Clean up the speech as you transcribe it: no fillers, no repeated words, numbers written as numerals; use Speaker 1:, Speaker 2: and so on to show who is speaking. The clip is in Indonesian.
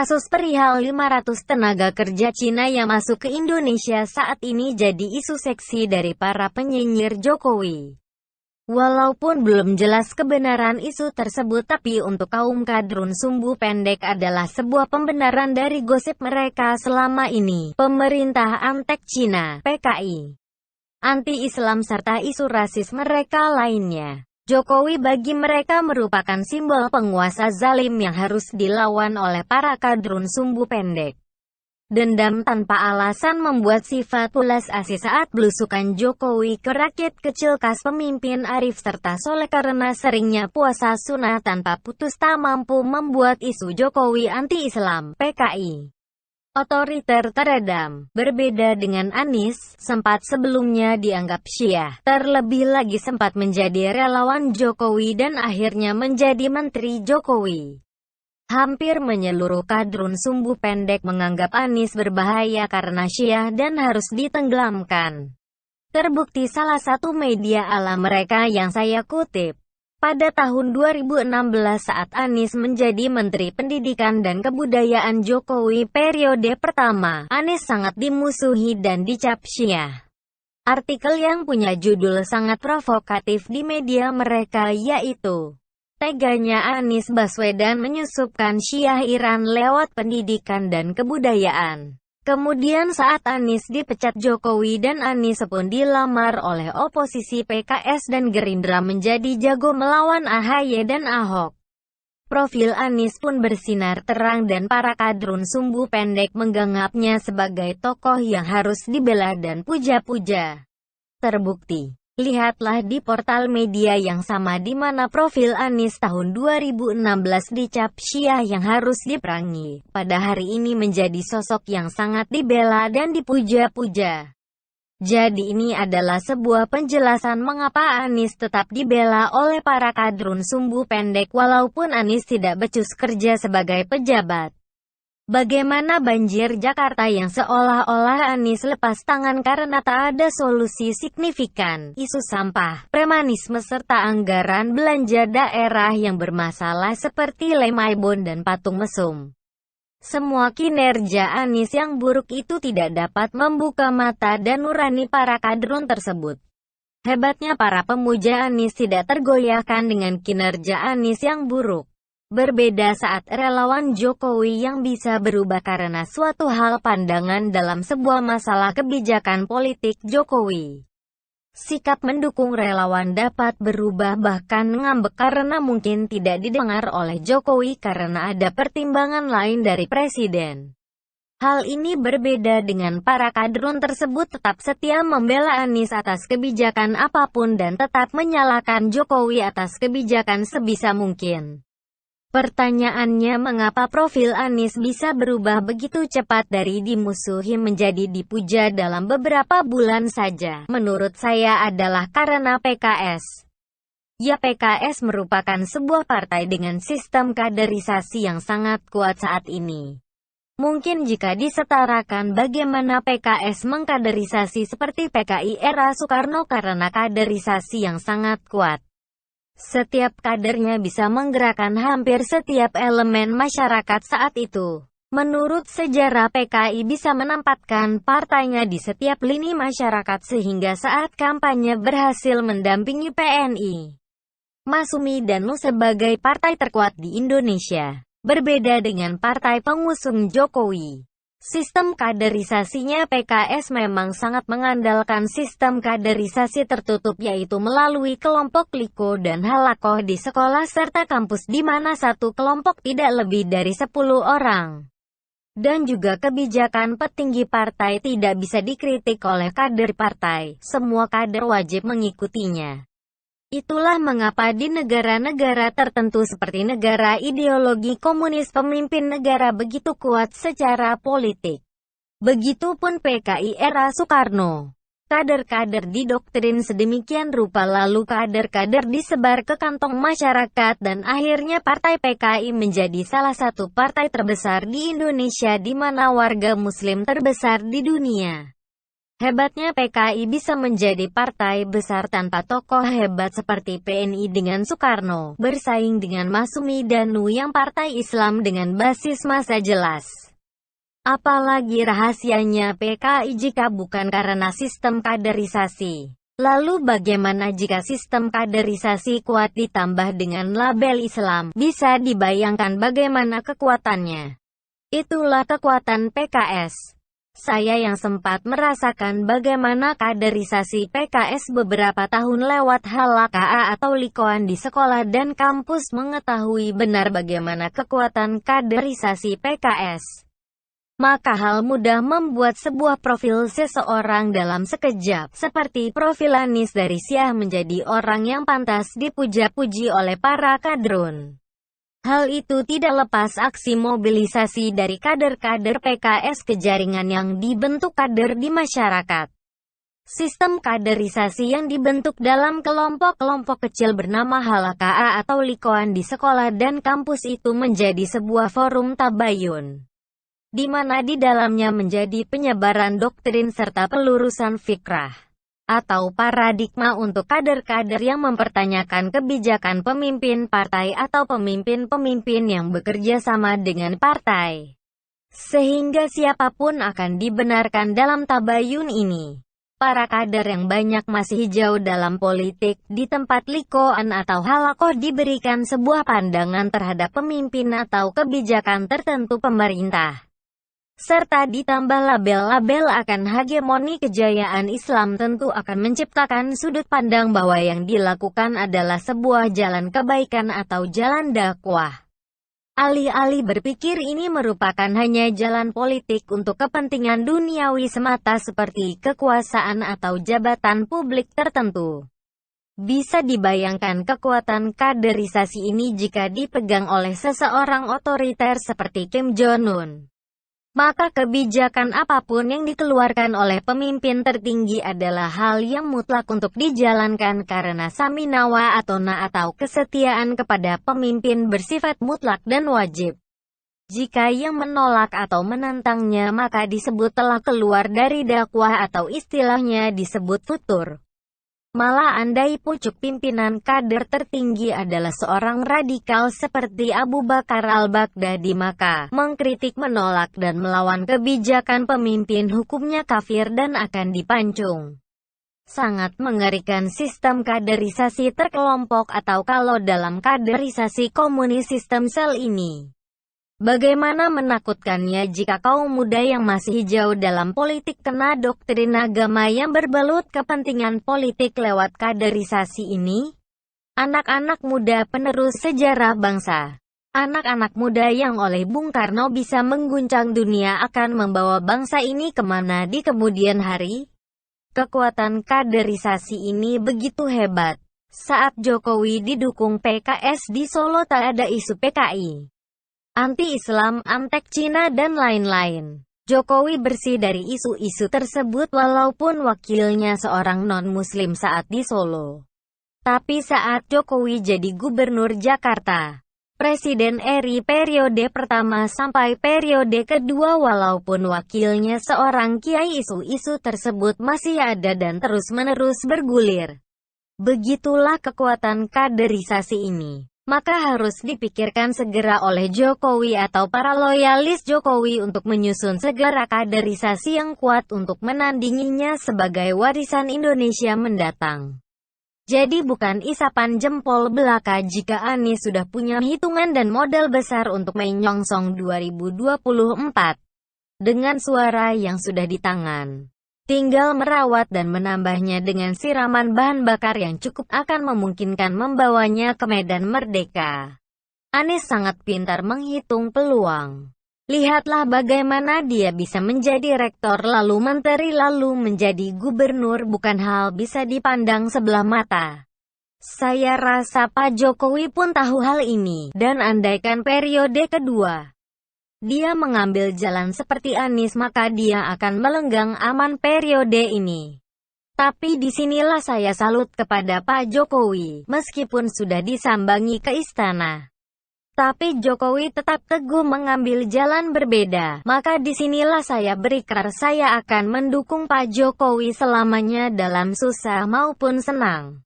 Speaker 1: Kasus perihal 500 tenaga kerja Cina yang masuk ke Indonesia saat ini jadi isu seksi dari para penyinyir Jokowi. Walaupun belum jelas kebenaran isu tersebut, tapi untuk kaum kadrun sumbu pendek adalah sebuah pembenaran dari gosip mereka selama ini. Pemerintah Antek Cina, PKI, anti-Islam serta isu rasis mereka lainnya. Jokowi bagi mereka merupakan simbol penguasa zalim yang harus dilawan oleh para kadrun sumbu pendek. Dendam tanpa alasan membuat Sifatullah Asih saat belusukan Jokowi ke rakyat kecil khas pemimpin arif serta soleh karena seringnya puasa sunnah tanpa putus tak mampu membuat isu Jokowi anti-Islam, PKI otoriter teredam. Berbeda dengan Anies, sempat sebelumnya dianggap Syiah, terlebih lagi sempat menjadi relawan Jokowi dan akhirnya menjadi menteri Jokowi. Hampir menyeluruh kadrun sumbu pendek menganggap Anies berbahaya karena Syiah dan harus ditenggelamkan. Terbukti salah satu media ala mereka yang saya kutip. Pada tahun 2016 saat Anies menjadi Menteri Pendidikan dan Kebudayaan Jokowi periode pertama, Anies sangat dimusuhi dan dicap Syiah. Artikel yang punya judul sangat provokatif di media mereka yaitu, "Teganya Anies Baswedan menyusupkan Syiah Iran lewat pendidikan dan kebudayaan." Kemudian saat Anies dipecat Jokowi dan Anies pun dilamar oleh oposisi PKS dan Gerindra menjadi jago melawan AHY dan Ahok. Profil Anies pun bersinar terang dan para kadrun sumbu pendek menganggapnya sebagai tokoh yang harus dibela dan puja-puja. Terbukti. Lihatlah di portal media yang sama di mana profil Anies tahun 2016 dicap Syiah yang harus diperangi, pada hari ini menjadi sosok yang sangat dibela dan dipuja-puja. Jadi ini adalah sebuah penjelasan mengapa Anies tetap dibela oleh para kadrun sumbu pendek walaupun Anies tidak becus kerja sebagai pejabat. Bagaimana banjir Jakarta yang seolah-olah Anies lepas tangan karena tak ada solusi signifikan, isu sampah, premanisme serta anggaran belanja daerah yang bermasalah seperti lem Aibon dan patung mesum. Semua kinerja Anies yang buruk itu tidak dapat membuka mata dan nurani para kadrun tersebut. Hebatnya para pemuja Anies tidak tergoyahkan dengan kinerja Anies yang buruk. Berbeda saat relawan Jokowi yang bisa berubah karena suatu hal pandangan dalam sebuah masalah kebijakan politik Jokowi. Sikap mendukung relawan dapat berubah bahkan ngambek karena mungkin tidak didengar oleh Jokowi karena ada pertimbangan lain dari presiden. Hal ini berbeda dengan para kadrun tersebut tetap setia membela Anies atas kebijakan apapun dan tetap menyalahkan Jokowi atas kebijakan sebisa mungkin. Pertanyaannya mengapa profil Anies bisa berubah begitu cepat dari dimusuhi menjadi dipuja dalam beberapa bulan saja? Menurut saya adalah karena PKS. Ya, PKS merupakan sebuah partai dengan sistem kaderisasi yang sangat kuat saat ini. Mungkin jika disetarakan bagaimana PKS mengkaderisasi seperti PKI era Soekarno karena kaderisasi yang sangat kuat. Setiap kadernya bisa menggerakkan hampir setiap elemen masyarakat saat itu. Menurut sejarah PKI bisa menempatkan partainya di setiap lini masyarakat sehingga saat kampanye berhasil mendampingi PNI, Masumi dan NU sebagai partai terkuat di Indonesia. Berbeda dengan partai pengusung Jokowi. Sistem kaderisasinya PKS memang sangat mengandalkan sistem kaderisasi tertutup yaitu melalui kelompok liko dan halakoh di sekolah serta kampus di mana satu kelompok tidak lebih dari 10 orang. Dan juga kebijakan petinggi partai tidak bisa dikritik oleh kader partai, semua kader wajib mengikutinya. Itulah mengapa di negara-negara tertentu seperti negara ideologi komunis pemimpin negara begitu kuat secara politik. Begitupun PKI era Soekarno. Kader-kader didoktrin sedemikian rupa lalu kader-kader disebar ke kantong masyarakat dan akhirnya partai PKI menjadi salah satu partai terbesar di Indonesia di mana warga muslim terbesar di dunia. Hebatnya PKI bisa menjadi partai besar tanpa tokoh hebat seperti PNI dengan Soekarno, bersaing dengan Masumi dan NU yang partai Islam dengan basis massa jelas. Apalagi rahasianya PKI jika bukan karena sistem kaderisasi. Lalu bagaimana jika sistem kaderisasi kuat ditambah dengan label Islam? Bisa dibayangkan bagaimana kekuatannya. Itulah kekuatan PKS. Saya yang sempat merasakan bagaimana kaderisasi PKS beberapa tahun lewat halaka atau likoan di sekolah dan kampus mengetahui benar bagaimana kekuatan kaderisasi PKS. Maka hal mudah membuat sebuah profil seseorang dalam sekejap, seperti profil Anies dari Syah menjadi orang yang pantas dipuja-puji oleh para kadrun. Hal itu tidak lepas aksi mobilisasi dari kader-kader PKS ke jaringan yang dibentuk kader di masyarakat. Sistem kaderisasi yang dibentuk dalam kelompok-kelompok kecil bernama halaka atau likoan di sekolah dan kampus itu menjadi sebuah forum tabayun, di mana di dalamnya menjadi penyebaran doktrin serta pelurusan fikrah atau paradigma untuk kader-kader yang mempertanyakan kebijakan pemimpin partai atau pemimpin-pemimpin yang bekerja sama dengan partai. Sehingga siapapun akan dibenarkan dalam tabayun ini. Para kader yang banyak masih hijau dalam politik, di tempat likoan atau halakoh diberikan sebuah pandangan terhadap pemimpin atau kebijakan tertentu pemerintah. Serta ditambah label-label akan hegemoni kejayaan Islam tentu akan menciptakan sudut pandang bahwa yang dilakukan adalah sebuah jalan kebaikan atau jalan dakwah. Alih-alih berpikir ini merupakan hanya jalan politik untuk kepentingan duniawi semata seperti kekuasaan atau jabatan publik tertentu. Bisa dibayangkan kekuatan kaderisasi ini jika dipegang oleh seseorang otoriter seperti Kim Jong-un. Maka kebijakan apapun yang dikeluarkan oleh pemimpin tertinggi adalah hal yang mutlak untuk dijalankan karena saminawa atau atau kesetiaan kepada pemimpin bersifat mutlak dan wajib. Jika yang menolak atau menentangnya maka disebut telah keluar dari dakwah atau istilahnya disebut futur. Malah andai pucuk pimpinan kader tertinggi adalah seorang radikal seperti Abu Bakar al-Baghdadi maka mengkritik, menolak dan melawan kebijakan pemimpin hukumnya kafir dan akan dipancung. Sangat mengerikan sistem kaderisasi terkelompok atau kalau dalam kaderisasi komunis sistem sel ini. Bagaimana menakutkannya jika kaum muda yang masih hijau dalam politik kena doktrin agama yang berbalut kepentingan politik lewat kaderisasi ini? Anak-anak muda penerus sejarah bangsa. Anak-anak muda yang oleh Bung Karno bisa mengguncang dunia akan membawa bangsa ini kemana di kemudian hari? Kekuatan kaderisasi ini begitu hebat. Saat Jokowi didukung PKS di Solo tak ada isu PKI. Anti-Islam, antek Cina dan lain-lain. Jokowi bersih dari isu-isu tersebut walaupun wakilnya seorang non-muslim saat di Solo. Tapi saat Jokowi jadi gubernur Jakarta, Presiden RI periode pertama sampai periode kedua walaupun wakilnya seorang kiai isu-isu tersebut masih ada dan terus-menerus bergulir. Begitulah kekuatan kaderisasi ini. Maka harus dipikirkan segera oleh Jokowi atau para loyalis Jokowi untuk menyusun segera kaderisasi yang kuat untuk menandinginya sebagai warisan Indonesia mendatang. Jadi bukan isapan jempol belaka jika Anies sudah punya hitungan dan modal besar untuk menyongsong 2024. Dengan suara yang sudah di tangan. Tinggal merawat dan menambahnya dengan siraman bahan bakar yang cukup akan memungkinkan membawanya ke medan merdeka. Anies sangat pintar menghitung peluang. Lihatlah bagaimana dia bisa menjadi rektor lalu menteri lalu menjadi gubernur bukan hal bisa dipandang sebelah mata. Saya rasa Pak Jokowi pun tahu hal ini, dan andaikan periode kedua dia mengambil jalan seperti Anies maka dia akan melenggang aman periode ini. Tapi disinilah saya salut kepada Pak Jokowi, meskipun sudah disambangi ke istana. Tapi Jokowi tetap teguh mengambil jalan berbeda. Maka disinilah saya berikrar saya akan mendukung Pak Jokowi selamanya dalam susah maupun senang.